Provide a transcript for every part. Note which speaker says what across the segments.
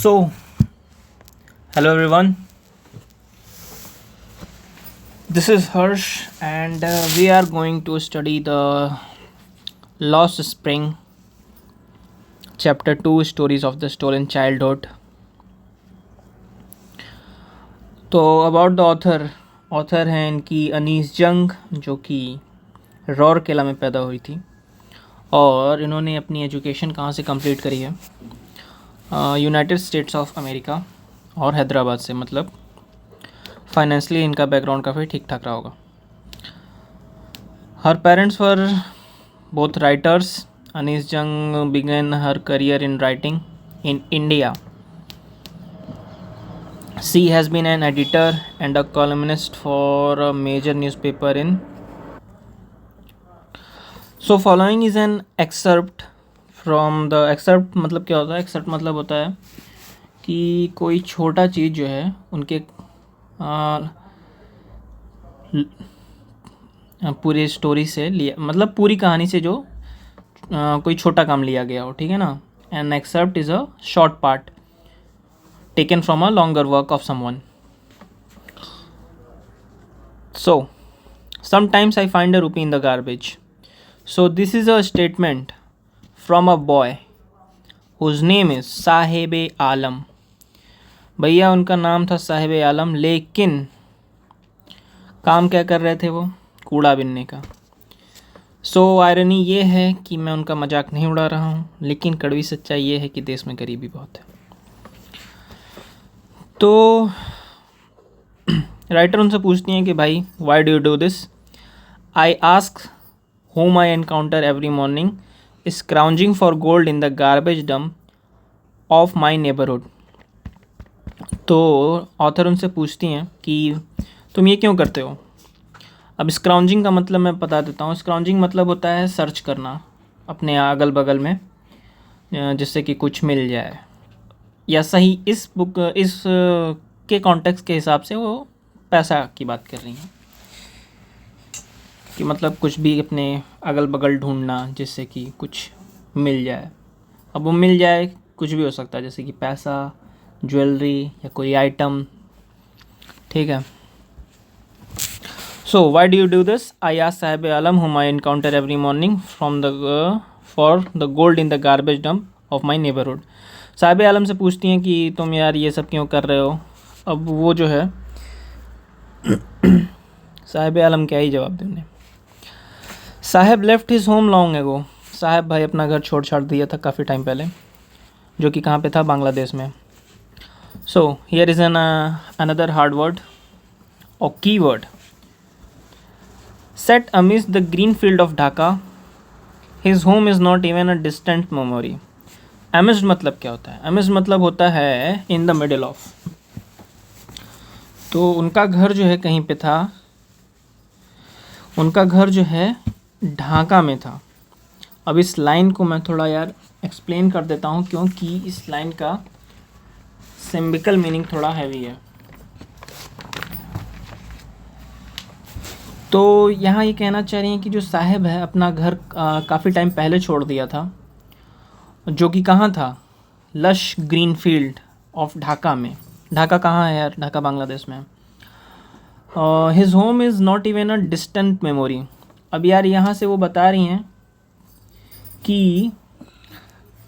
Speaker 1: So, hello everyone. This is Harsh, and we are going to study the Lost Spring, Chapter 2 Stories of the Stolen Childhood. तो about the author हैं इनकी अनीस जंग, जो कि रौरकेला में पैदा हुई थी और इन्होंने अपनी एजुकेशन कहाँ से कंप्लीट करी है? यूनाइटेड स्टेट्स ऑफ अमेरिका और हैदराबाद से। मतलब फाइनेंशियली इनका बैकग्राउंड काफ़ी ठीक ठाक रहा होगा। Her parents were both writers. Anees Jung began her career in writing in India. She has been an editor and a columnist for a major newspaper in. So following is an excerpt from the excerpt. मतलब क्या होता है? excerpt मतलब होता है कि कोई छोटा चीज़ जो है उनके पूरी स्टोरी से लिया, मतलब पूरी कहानी से जो कोई छोटा काम लिया गया हो, ठीक है ना. An excerpt is a short part taken from a longer work of someone. So, sometimes I find a rupee in the garbage. So, this is a statement from a boy whose name is साहेब आलम. भैया उनका नाम था साहेब आलम, लेकिन काम क्या कर रहे थे वो? कूड़ा बिनने का. सो आयरनी ये है कि मैं उनका मजाक नहीं उड़ा रहा हूँ, लेकिन कड़वी सच्चाई ये है कि देश में गरीबी बहुत है. तो राइटर उनसे पूछती हैं कि भाई why do you do this? I ask whom I encounter every morning scrounging for gold in the garbage dump of my neighborhood. तो ऑथर उनसे पूछती हैं कि तुम ये क्यों करते हो? अब स्क्राउंजिंग का मतलब मैं बता देता हूँ. स्क्राउंजिंग मतलब होता है सर्च करना अपने अगल बगल में, जिससे कि कुछ मिल जाए, या सही इस के कॉन्टेक्स्ट के हिसाब से वो पैसा की बात कर रही हैं कि मतलब कुछ भी अपने अगल बगल ढूंढना जिससे कि कुछ मिल जाए. अब वो मिल जाए कुछ भी हो सकता है, जैसे कि पैसा, ज्वेलरी या कोई आइटम, ठीक है. So why do you do this? I ask Sahib Alam whom I encounter every morning for the gold in the garbage dump of my neighborhood. Sahib Alam से पूछती हैं कि तुम यार ये सब क्यों कर रहे हो? अब वो जो है साहिब आलम क्या ही जवाब दें उन्हें. Saheb left his home long ago. Saheb भाई अपना घर छोड़ छाड़ दिया था काफ़ी टाइम पहले, जो कि कहाँ पे था? बांग्लादेश में. So here is an another hard word और key word. Set amidst the green field of Dhaka his home is not even a distant memory. Amidst मतलब क्या होता है? एमिस्ड मतलब होता है इन द मिडिल ऑफ. तो उनका घर जो है कहीं पे था, उनका घर जो है ढाका में था. अब इस लाइन को मैं थोड़ा यार एक्सप्लेन कर देता हूँ, क्योंकि इस लाइन का सिंबल मीनिंग थोड़ा हैवी है. तो यहाँ ये कहना चाह रही हैं कि जो साहिब है अपना घर काफ़ी टाइम पहले छोड़ दिया था, जो कि कहाँ था? Lush green field of Dhaka में. ढाका कहाँ है यार? ढाका बांग्लादेश में. His home is not even a distant memory. अब यार यहाँ से वो बता रही हैं कि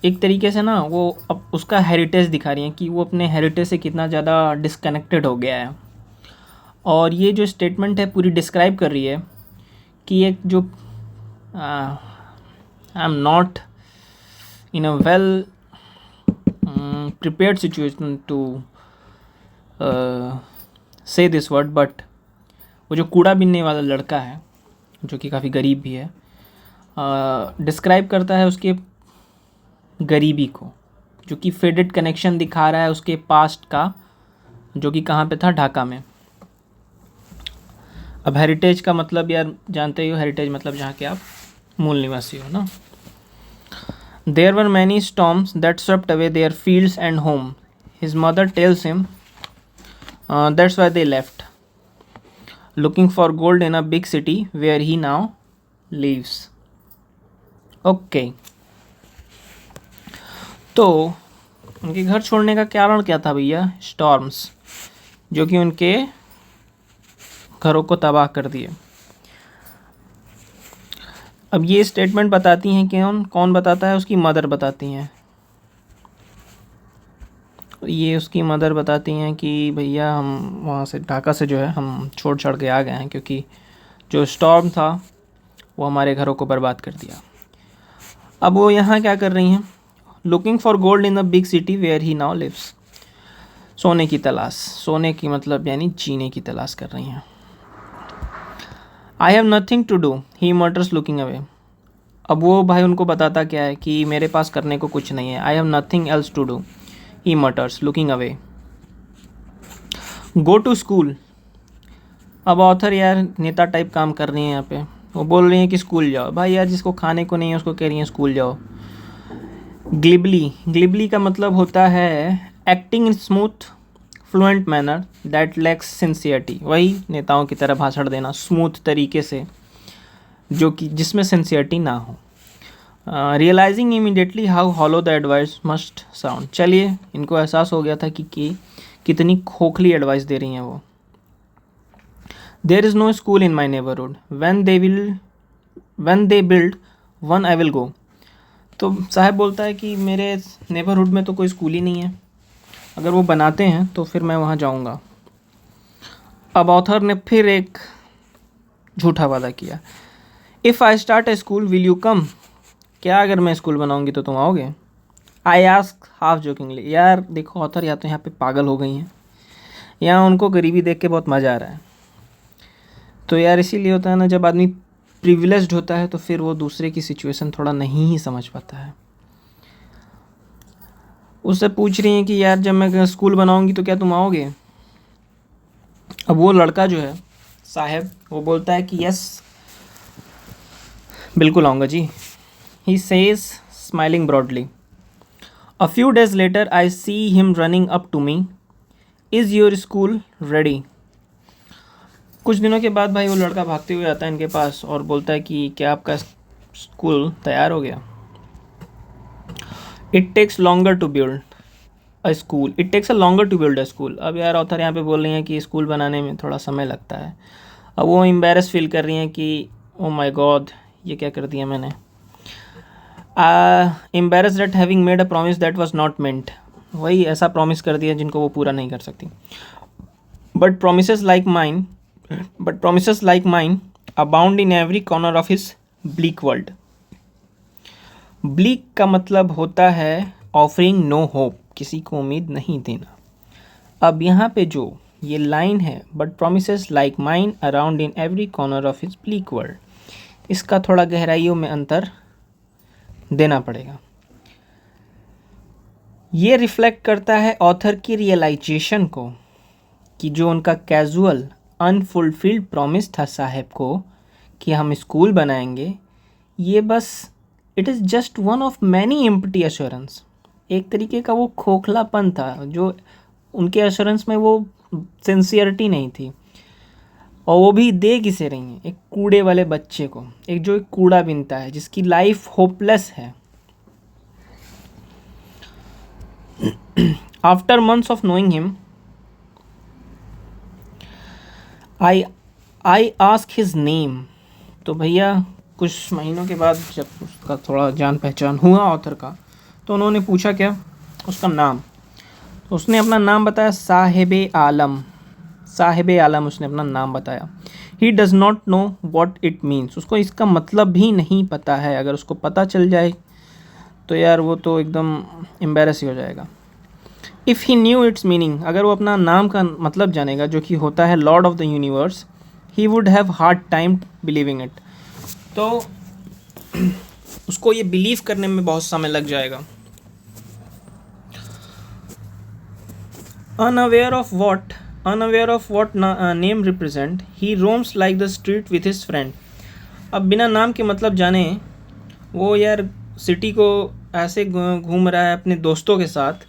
Speaker 1: एक तरीके से ना वो अब उसका हेरिटेज दिखा रही हैं कि वो अपने हेरिटेज से कितना ज़्यादा डिस्कनेक्टेड हो गया है. और ये जो स्टेटमेंट है पूरी डिस्क्राइब कर रही है कि एक जो I am not in a well prepared situation to say this word, but वो जो कूड़ा बीनने वाला लड़का है, जो कि काफ़ी गरीब भी है, डिस्क्राइब करता है उसके गरीबी को, जो कि फेडेड कनेक्शन दिखा रहा है उसके पास्ट का, जो कि कहाँ पे था? ढाका में. अब हेरिटेज का मतलब यार जानते ही हो, हेरिटेज मतलब जहाँ के आप मूल निवासी हो ना. There were many storms that swept away their fields and home. His mother tells him that's why they left looking for gold in a big city where he now lives. Okay. तो उनके घर छोड़ने का कारण क्या था भैया? Storms, जो कि उनके घरों को तबाह कर दिए। अब ये स्टेटमेंट बताती हैं कि कौन बताता है? उसकी मदर बताती हैं। ये उसकी मदर बताती हैं कि भैया हम वहाँ से ढाका से जो है हम छोड़ छाड़ के आ गए हैं, क्योंकि जो स्टॉर्म था वो हमारे घरों को बर्बाद कर दिया। अब वो यहाँ क्या कर रही हैं? Looking for gold in the big city where he now lives. सोने की तलाश, सोने की मतलब यानी जीने की तलाश कर रही हैं। I have nothing to do he mutters looking away. अब वो भाई उनको बताता क्या है कि मेरे पास करने को कुछ नहीं है। I have nothing else to do he mutters looking away. Go to school. अब ऑथर यार नेता टाइप काम कर रही हैं यहाँ पे। वो बोल रही हैं कि स्कूल जाओ। भाई यार जिसको खाने को नहीं है उसको कह रही हैं स्कूल जाओ। ग्लिबली, ग्लिबली का मतलब होता है acting in smooth fluent manner that lakhs sincerity. वही नेताओं की तरह भाषण देना स्मूथ तरीके से, जो कि जिसमें सिंसियरिटी ना हो। Realising immediately how hollow the advice must sound. चलिए, इनको एहसास हो गया था कि कितनी खोखली एडवाइस दे रही हैं वो। There is no school in my neighbourhood, when they build one I will go। तो साहब बोलता है कि मेरे नेबरहुड में तो कोई स्कूल ही नहीं है, अगर वो बनाते हैं तो फिर मैं वहाँ जाऊँगा। अब ऑथर ने फिर एक झूठा वादा किया। If I start A school will you come. क्या अगर मैं स्कूल बनाऊँगी तो तुम आओगे? I ask half jokingly. यार देखो ऑथर या तो यहाँ पे पागल हो गई हैं, या उनको गरीबी देख के बहुत मज़ा आ रहा है। तो यार इसीलिए होता है ना, जब आदमी प्रिविलेज्ड होता है तो फिर वो दूसरे की सिचुएशन थोड़ा नहीं ही समझ पाता है। उससे पूछ रही हैं कि यार जब मैं स्कूल बनाऊंगी तो क्या तुम आओगे? अब वो लड़का जो है साहब, वो बोलता है कि यस, बिल्कुल आऊँगा जी। He says smiling broadly. A few days later I see him running up to me. Is your school ready? कुछ दिनों के बाद भाई वो लड़का भागते हुए आता है इनके पास और बोलता है कि क्या आपका स्कूल तैयार हो गया? It takes longer to build a school, it takes a longer to build a school. अब यार ऑथर यहाँ पे बोल रही हैं कि स्कूल बनाने में थोड़ा समय लगता है। अब वो एम्बेरस फील कर रही हैं कि ओ माय गॉड, ये क्या कर दिया मैंने। Embarrass that having made a promise that was not meant. वही ऐसा प्रॉमिस कर दिया जिनको वो पूरा नहीं कर सकती। But promises like mine abound in every corner of his bleak world. Bleak का मतलब होता है ऑफरिंग नो होप, किसी को उम्मीद नहीं देना। अब यहाँ पे जो ये लाइन है, but promises like mine around in every corner of his bleak world, इसका थोड़ा गहराइयों में अंतर देना पड़ेगा। ये रिफ्लेक्ट करता है ऑथर की रियलाइजेशन को कि जो उनका कैजुअल अनफुलफिल्ड प्रॉमिस था साहब को कि हम स्कूल बनाएंगे, ये बस it is just one of many empty assurance. एक तरीके का वो खोखलापन था, जो उनके एश्योरेंस में वो सिंसियरिटी नहीं थी। और वो भी दे किसे रही हैं? एक कूड़े वाले बच्चे को, एक जो एक कूड़ा बिनता है, जिसकी लाइफ होपलेस है। After months of knowing him I ask his name. तो भैया कुछ महीनों के बाद जब उसका थोड़ा जान पहचान हुआ ऑथर का, तो उन्होंने पूछा क्या उसका नाम। तो उसने अपना नाम बताया, साहिब आलम। साहिब आलम उसने अपना नाम बताया। He does not know what it means. उसको इसका मतलब भी नहीं पता है। अगर उसको पता चल जाए तो यार वो तो एकदम एम्बेरस ही हो जाएगा। If he new it's meaning, अगर वो अपना नाम का मतलब जानेगा, जो कि होता है Lord of the universe, he would have hard time believing it. तो उसको ये बिलीव करने में बहुत समय लग जाएगा। Unaware of what name represent, he roams like the street with his friend। अब बिना नाम के मतलब जाने वो यार सिटी को ऐसे घूम रहा है अपने दोस्तों के साथ।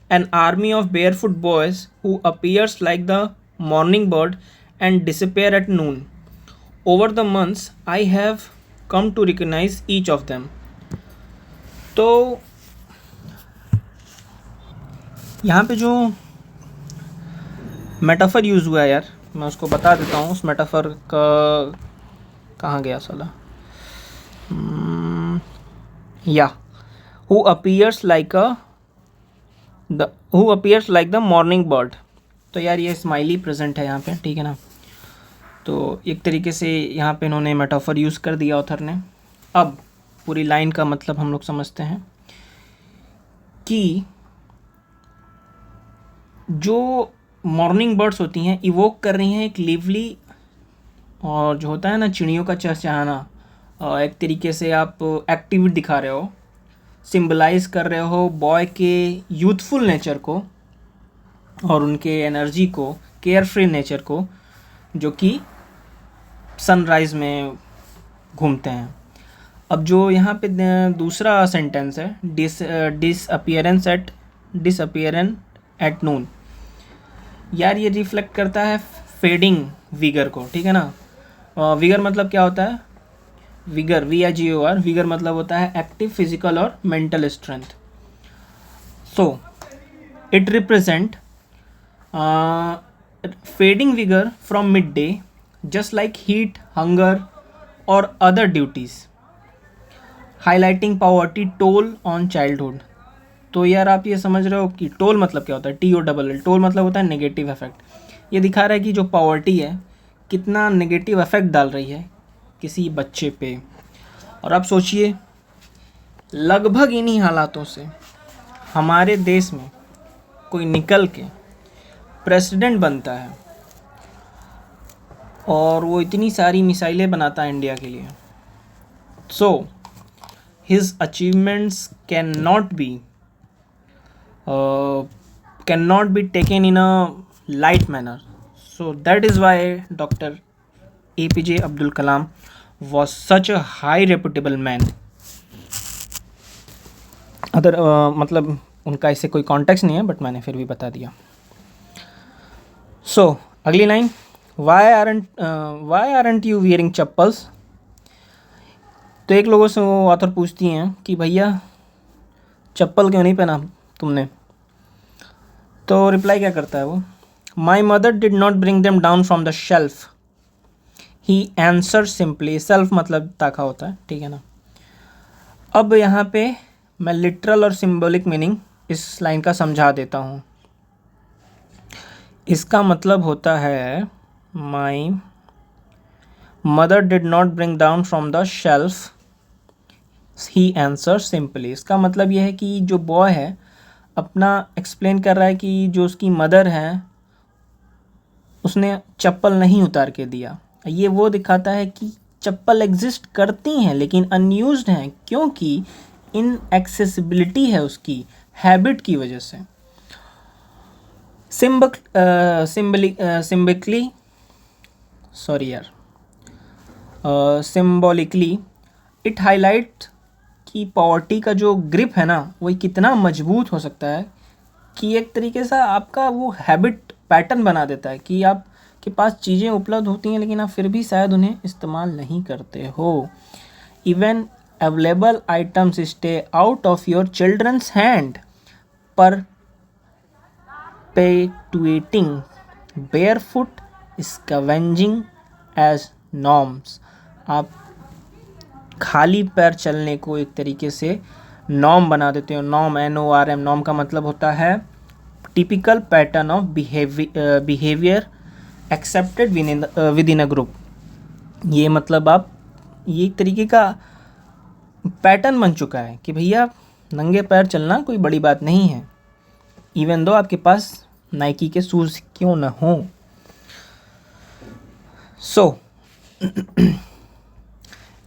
Speaker 1: An army of barefoot boys who appears like the morning bird and disappear at noon। Over the months I have come to recognize each of them। तो यहाँ पे जो मेटाफर यूज़ हुआ है यार, मैं उसको बता देता हूँ। उस मेटाफर का कहाँ गया साला, या who appears like the morning bird. तो यार ये स्माइली प्रेजेंट है यहाँ पे, ठीक है ना। तो एक तरीके से यहाँ पे इन्होंने मेटाफर यूज़ कर दिया ऑथर ने। अब पूरी लाइन का मतलब हम लोग समझते हैं कि जो मॉर्निंग बर्ड्स होती हैं इवोक कर रही हैं एक लिवली, और जो होता है ना चिड़ियों का चहचहाना, एक तरीके से आप एक्टिविटी दिखा रहे हो, सिंबलाइज कर रहे हो बॉय के यूथफुल नेचर को और उनके एनर्जी को, केयर फ्री नेचर को, जो कि सनराइज़ में घूमते हैं। अब जो यहाँ पे दूसरा सेंटेंस है, डिसअपियरेंस एट नून, यार ये रिफ्लेक्ट करता है फेडिंग विगर को, ठीक है ना। विगर मतलब क्या होता है, विगर VIGOR, विगर मतलब होता है एक्टिव फिजिकल और mental strength. So it represent fading vigour from mid day, just like heat, hunger और other duties, highlighting poverty toll on childhood. तो यार आप ये समझ रहे हो कि टोल मतलब क्या होता है, TOLL, टोल मतलब होता है नेगेटिव इफेक्ट। ये दिखा रहा है कि जो पॉवर्टी है कितना नेगेटिव इफेक्ट डाल रही है किसी बच्चे पे। और आप सोचिए, लगभग इन्हीं हालातों से हमारे देश में कोई निकल के प्रेसिडेंट बनता है और वो इतनी सारी मिसाइलें बनाता है इंडिया के लिए। So his achievements can not be taken in a light manner. So that is why doctor APJ Abdul Kalam was such a high reputable man. Other मतलब उनका इससे कोई कॉन्टेक्स्ट नहीं है, बट मैंने फिर भी बता दिया। सो अगली line, why aren't you wearing chappals. तो एक लोगों से वो ऑथर पूछती हैं कि भैया चप्पल क्यों नहीं पहना तुमने। तो रिप्लाई क्या करता है वो, my mother did not bring them down from the shelf, he answer simply. Self मतलब ताका होता है, ठीक है ना। अब यहाँ पे मैं लिटरल और सिंबॉलिक मीनिंग इस लाइन का समझा देता हूँ। इसका मतलब होता है my mother did not bring down from the shelf, he answer simply. इसका मतलब यह है कि जो बॉय है अपना एक्सप्लेन कर रहा है कि जो उसकी मदर है उसने चप्पल नहीं उतार के दिया। ये वो दिखाता है कि चप्पल एग्जिस्ट करती हैं लेकिन अनयूज्ड हैं, क्योंकि इनएक्सेसिबिलिटी है उसकी हैबिट की वजह से। सिम्बॉलिकली इट हाईलाइट कि पॉवर्टी का जो ग्रिप है ना वो कितना मजबूत हो सकता है, कि एक तरीके से आपका वो हैबिट पैटर्न बना देता है कि आप के पास चीज़ें उपलब्ध होती हैं लेकिन आप फिर भी शायद उन्हें इस्तेमाल नहीं करते हो। Even available items stay out of your children's hand, perpetuating barefoot scavenging as norms। आप खाली पैर चलने को एक तरीके से नॉर्म बना देते हो। नॉर्म NORM, नॉर्म का मतलब होता है typical pattern of behaviour accepted with in a group. ये मतलब आप ये एक तरीके का पैटर्न बन चुका है कि भैया नंगे पैर चलना कोई बड़ी बात नहीं है, इवन दो आपके पास नाइकी के शूज़ क्यों ना हो। So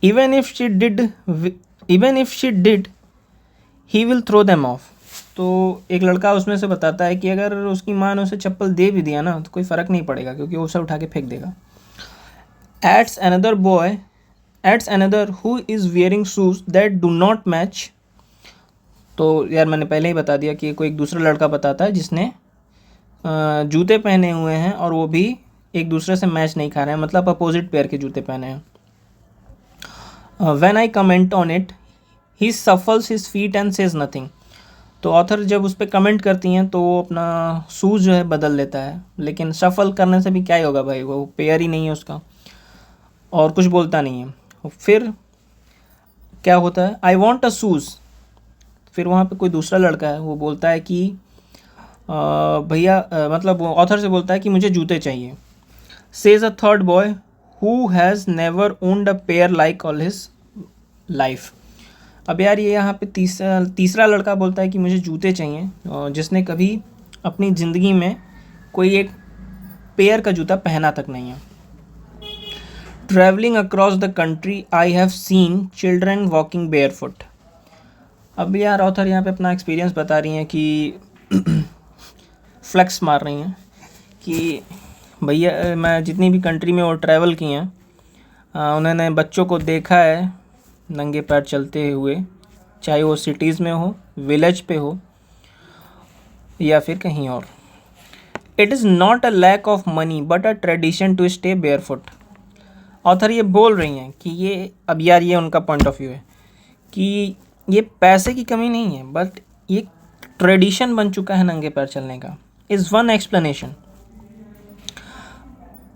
Speaker 1: even if she did he will throw them off. तो एक लड़का उसमें से बताता है कि अगर उसकी माँ ने उसे चप्पल दे भी दिया ना तो कोई फ़र्क नहीं पड़ेगा, क्योंकि वो उसे उठा के फेंक देगा। Ads another who is wearing shoes that do not match. तो यार मैंने पहले ही बता दिया कि कोई एक दूसरा लड़का बताता है जिसने जूते पहने हुए हैं और वो भी एक दूसरे से मैच नहीं खा रहे हैं, मतलब अपोजिट पेयर के जूते पहने हैं। When I comment on it he shuffles his feet and says nothing. तो ऑथर जब उस पर कमेंट करती हैं तो वो अपना शूज़ जो है बदल लेता है, लेकिन शफल करने से भी क्या ही होगा भाई, वो पेयर ही नहीं है उसका, और कुछ बोलता नहीं है। फिर क्या होता है, आई वॉन्ट अ शूज़। फिर वहाँ पे कोई दूसरा लड़का है, वो बोलता है कि भैया मतलब वो ऑथर से बोलता है कि मुझे जूते चाहिए। Says a third boy who has never owned a pair like all his life. अब यार ये यहाँ पे तीसरा लड़का बोलता है कि मुझे जूते चाहिए, जिसने कभी अपनी ज़िंदगी में कोई एक पेयर का जूता पहना तक नहीं है। Travelling across the country I have seen children walking bear foot. अब यार ऑथर यहाँ पे अपना एक्सपीरियंस बता रही हैं कि फ्लेक्स मार रही हैं कि भैया मैं जितनी भी कंट्री में वो ट्रैवल की हैं, उन्होंने बच्चों को देखा है नंगे पैर चलते हुए, चाहे वो सिटीज़ में हो, विलेज पे हो या फिर कहीं और। It is not a lack of money but a tradition to stay barefoot. Author ये बोल रही हैं कि ये, अब यार ये उनका पॉइंट ऑफ व्यू है कि ये पैसे की कमी नहीं है, बट ये ट्रेडिशन बन चुका है नंगे पैर चलने का। Is one explanation.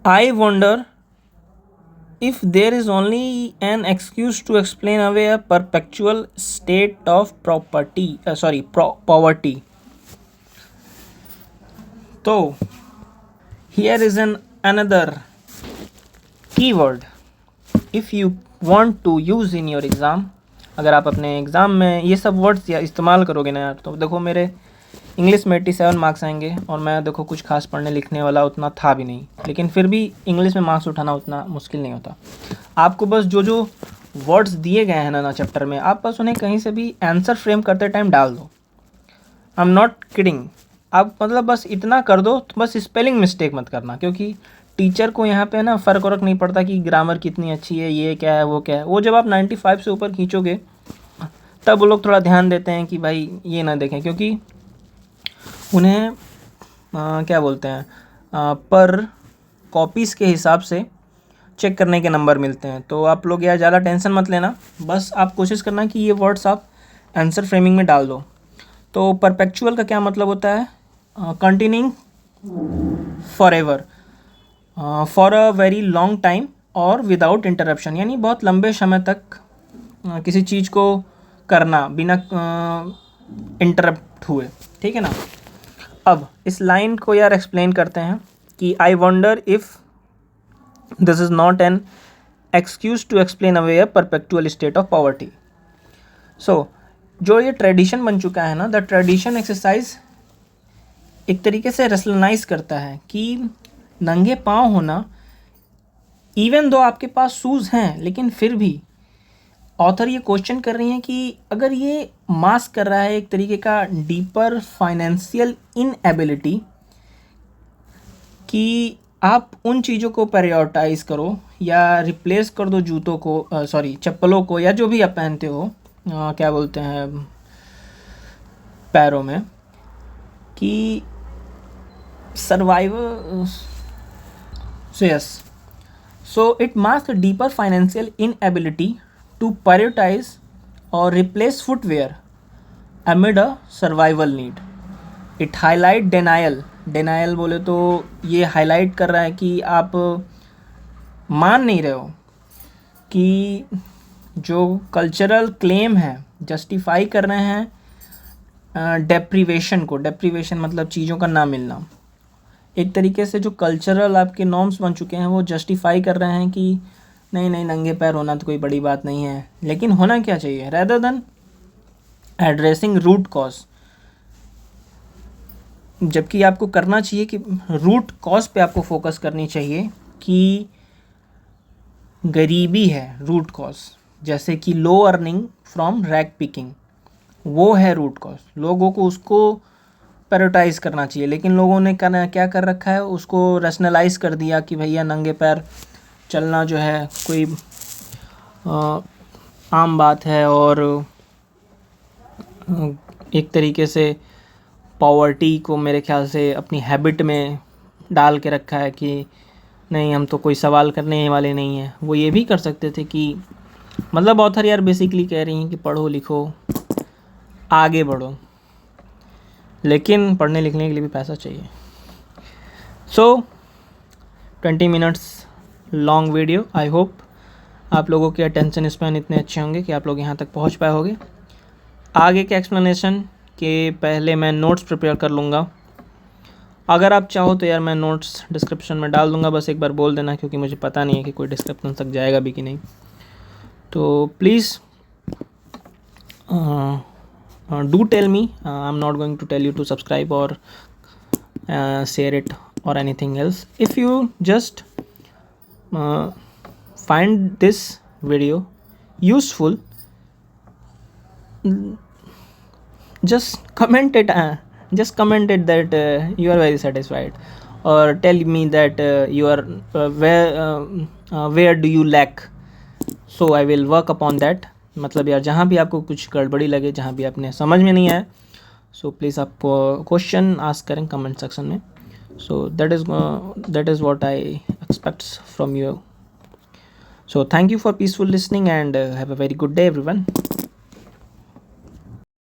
Speaker 1: I wonder if there is only an excuse to explain away a perpetual state of poverty. So here is another keyword if you want to use in your exam। अगर आप अपने exam में ये सब words या इस्तेमाल करोगे ना यार, तो देखो मेरे इंग्लिश में 87 मार्क्स आएंगे, और मैं देखो कुछ खास पढ़ने लिखने वाला उतना था भी नहीं, लेकिन फिर भी इंग्लिश में मार्क्स उठाना उतना मुश्किल नहीं होता। आपको बस जो जो वर्ड्स दिए गए हैं ना चैप्टर में, आप बस उन्हें कहीं से भी आंसर फ्रेम करते टाइम डाल दो। आई एम नॉट किडिंग। आप मतलब बस इतना कर दो, तो बस स्पेलिंग मिस्टेक मत करना, क्योंकि टीचर को यहाँ पे ना फ़र्क वर्क नहीं पड़ता कि ग्रामर कितनी अच्छी है, ये क्या है, वो क्या है। वो जब आप 95 से ऊपर खींचोगे तब वो लोग थोड़ा ध्यान देते हैं कि भाई ये ना देखें, क्योंकि उन्हें क्या बोलते हैं पर कॉपीज़ के हिसाब से चेक करने के नंबर मिलते हैं। तो आप लोग यार ज़्यादा टेंशन मत लेना, बस आप कोशिश करना कि ये वर्ड्स आप आंसर फ्रेमिंग में डाल दो। तो परपेचुअल का क्या मतलब होता है, continuing for ever, for a very long time और विदाउट इंटरप्शन, यानी बहुत लंबे समय तक किसी चीज़ को करना बिना इंटरप्ट हुए, ठीक है ना। अब इस लाइन को यार एक्सप्लेन करते हैं कि I wonder if this is not an excuse to explain away a perpetual state of poverty. So जो ये ट्रेडिशन बन चुका है ना, द ट्रेडिशन एक्सरसाइज एक तरीके से रेशनलाइज करता है कि नंगे पाँव होना, इवन दो आपके पास शूज़ हैं, लेकिन फिर भी ऑथर ये क्वेश्चन कर रही हैं कि अगर ये मास्क कर रहा है एक तरीके का डीपर फाइनेंशियल इनएबिलिटी, कि आप उन चीज़ों को प्रायोरिटाइज करो या रिप्लेस कर दो जूतों को, चप्पलों को, या जो भी आप पहनते हो, क्या बोलते हैं पैरों में, कि survival. So it mask deeper financial inability to prioritize or replace footwear amid a survival need. It highlight denial बोले तो ये हाईलाइट कर रहा है कि आप मान नहीं रहे हो कि जो कल्चरल क्लेम है जस्टिफाई कर रहे हैं डेप्रीवेशन को। डेप्रीवेशन मतलब चीज़ों का ना मिलना। एक तरीके से जो कल्चरल आपके नॉर्म्स बन चुके हैं वो जस्टिफाई कर रहे हैं कि नहीं नंगे पैर होना तो कोई बड़ी बात नहीं है, लेकिन होना क्या चाहिए, rather than addressing root cause. जबकि आपको करना चाहिए कि रूट कॉज पे आपको फोकस करनी चाहिए कि गरीबी है रूट कॉज, जैसे कि लो अर्निंग फ्रॉम रैग पिकिंग, वो है रूट कॉज। लोगों को उसको प्रायोरिटाइज करना चाहिए, लेकिन लोगों ने क्या कर रखा है, उसको रैशनलाइज कर दिया कि भैया नंगे पैर चलना जो है कोई आम बात है, और एक तरीके से पॉवर्टी को मेरे ख्याल से अपनी हैबिट में डाल के रखा है कि नहीं हम तो कोई सवाल करने वाले नहीं हैं। वो ये भी कर सकते थे कि मतलब ऑथर यार बेसिकली कह रही हैं कि पढ़ो लिखो आगे बढ़ो, लेकिन पढ़ने लिखने के लिए भी पैसा चाहिए. सो 20 minutes long video. I hope आप लोगों के अटेंशन स्पैन इतने अच्छे होंगे कि आप लोग यहाँ तक पहुँच पाए होंगे. आगे के एक्सप्लेनेशन के पहले मैं नोट्स प्रिपेयर कर लूँगा. अगर आप चाहो तो यार मैं नोट्स डिस्क्रिप्शन में डाल दूँगा, बस एक बार बोल देना, क्योंकि मुझे पता नहीं है कि कोई डिस्क्रिप्शन तक जाएगा भी कि नहीं. तो please do tell me. I'm not going to tell you to subscribe or share it or anything else. If you just find this video useful, just comment it that you are very satisfied, or tell me that you are where do you lack, so I will work upon that. मतलब यार जहाँ भी आपको कुछ गड़बड़ी लगे, जहाँ भी आपने समझ में नहीं आया, सो प्लीज़ आप क्वेश्चन आस्क करें कमेंट सेक्शन में. So that is what I aspects from you. So thank you for peaceful listening and have a very good day everyone.